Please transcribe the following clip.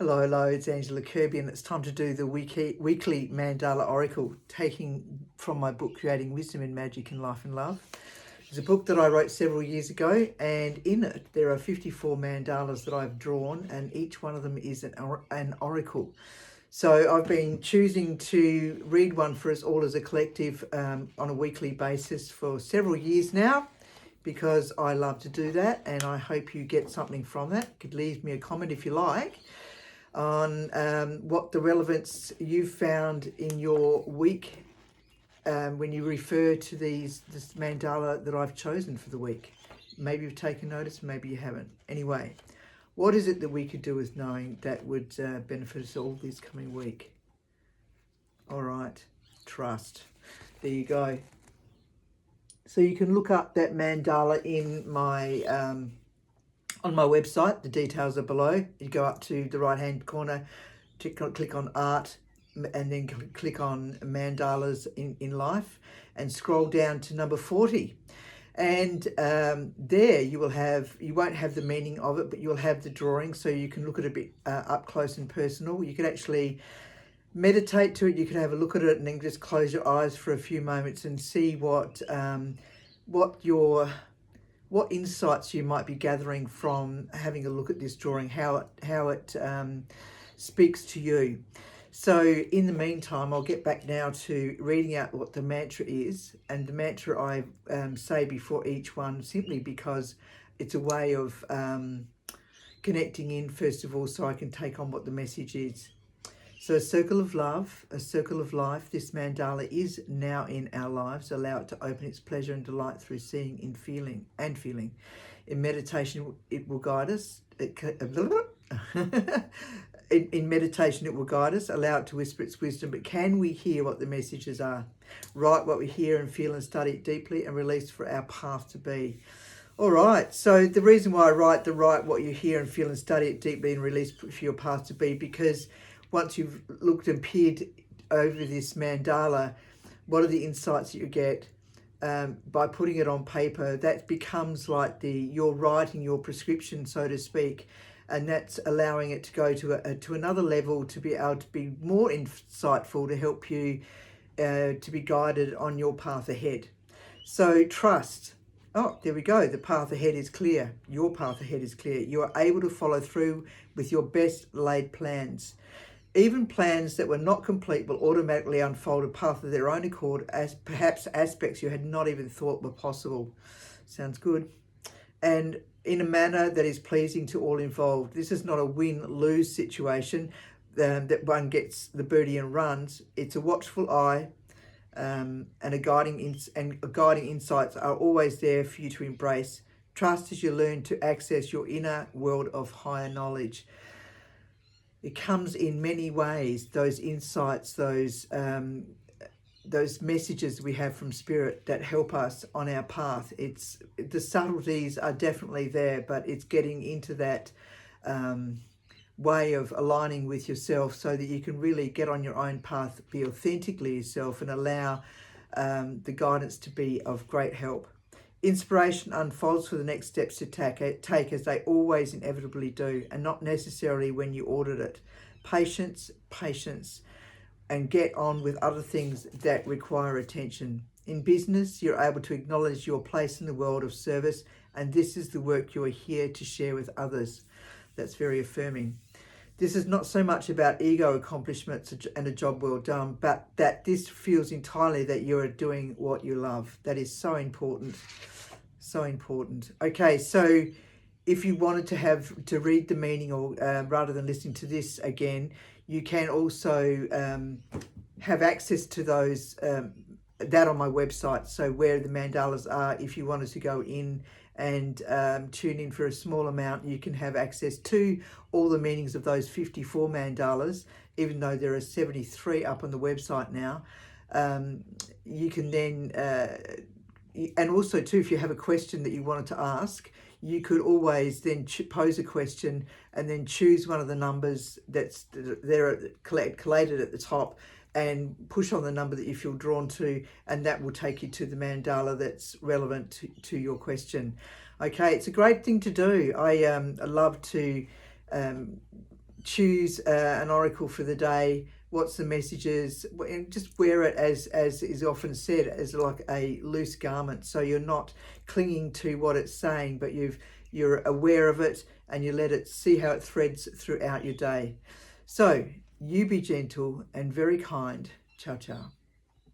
Hello, it's Angela Kirby, and it's time to do the weekly Mandala Oracle, taking from my book, Creating Wisdom in Magic in Life and Love. It's a book that I wrote several years ago, and in it there are 54 mandalas that I've drawn, and each one of them is an oracle. So I've been choosing to read one for us all as a collective on a weekly basis for several years now, because I love to do that, and I hope you get something from that. You could leave me a comment if you like on what the relevance you've found in your week when you refer to this mandala that I've chosen for the week. Maybe you've taken notice, maybe you haven't. Anyway, what is it that we could do with knowing that would benefit us all this coming week? All right, trust. There you go. So you can look up that mandala in my on my website. The details are below. You go up to the right hand corner, click on art, and then click on mandalas in life, and scroll down to number 40. And there you won't have the meaning of it, but you'll have the drawing, so you can look at it a bit up close and personal. You could actually meditate to it. You could have a look at it and then just close your eyes for a few moments and see what insights you might be gathering from having a look at this drawing, how it speaks to you. So in the meantime, I'll get back now to reading out what the mantra is. And the mantra I say before each one, simply because it's a way of connecting in, first of all, so I can take on what the message is. So a circle of love, a circle of life. This mandala is now in our lives. Allow it to open its pleasure and delight through seeing and feeling. In meditation, it will guide us. In meditation, it will guide us. Allow it to whisper its wisdom. But can we hear what the messages are? Write what we hear and feel and study it deeply and release for our path to be. All right. So the reason why I write what you hear and feel and study it deeply and release for your path to be, because once you've looked and peered over this mandala, what are the insights that you get by putting it on paper? That becomes like you're writing your prescription, so to speak, and that's allowing it to go to another level, to be able to be more insightful, to help you to be guided on your path ahead. So trust. Oh, there we go. The path ahead is clear. Your path ahead is clear. You are able to follow through with your best laid plans. Even plans that were not complete will automatically unfold a path of their own accord, as perhaps aspects you had not even thought were possible. Sounds good. And in a manner that is pleasing to all involved. This is not a win-lose situation that one gets the birdie and runs. It's a watchful eye, and guiding insights are always there for you to embrace. Trust as you learn to access your inner world of higher knowledge. It comes in many ways, those insights, those messages we have from Spirit that help us on our path. The subtleties are definitely there, but it's getting into that way of aligning with yourself so that you can really get on your own path, be authentically yourself, and allow the guidance to be of great help. Inspiration unfolds for the next steps to take, as they always inevitably do, and not necessarily when you ordered it. Patience, and get on with other things that require attention. In business, you're able to acknowledge your place in the world of service, and this is the work you are here to share with others. That's very affirming. This is not so much about ego accomplishments and a job well done, but that this feels entirely that you are doing what you love. That is so important. So important. Okay, so if you wanted to read the meaning, or rather than listening to this again, you can also have access to those that on my website. So where the mandalas are, if you wanted to go in and tune in for a small amount, you can have access to all the meanings of those 54 mandalas, even though there are 73 up on the website now. You can then, and also too, if you have a question that you wanted to ask, you could always then pose a question and then choose one of the numbers that's there collated at the top, and push on the number that you feel drawn to, and that will take you to the mandala that's relevant to your question. Okay, it's a great thing to do. I love to choose an oracle for the day. What's the messages? And just wear it as is often said, as like a loose garment. So you're not clinging to what it's saying, but you're aware of it and you let it see how it threads throughout your day. So you be gentle and very kind. Ciao, ciao.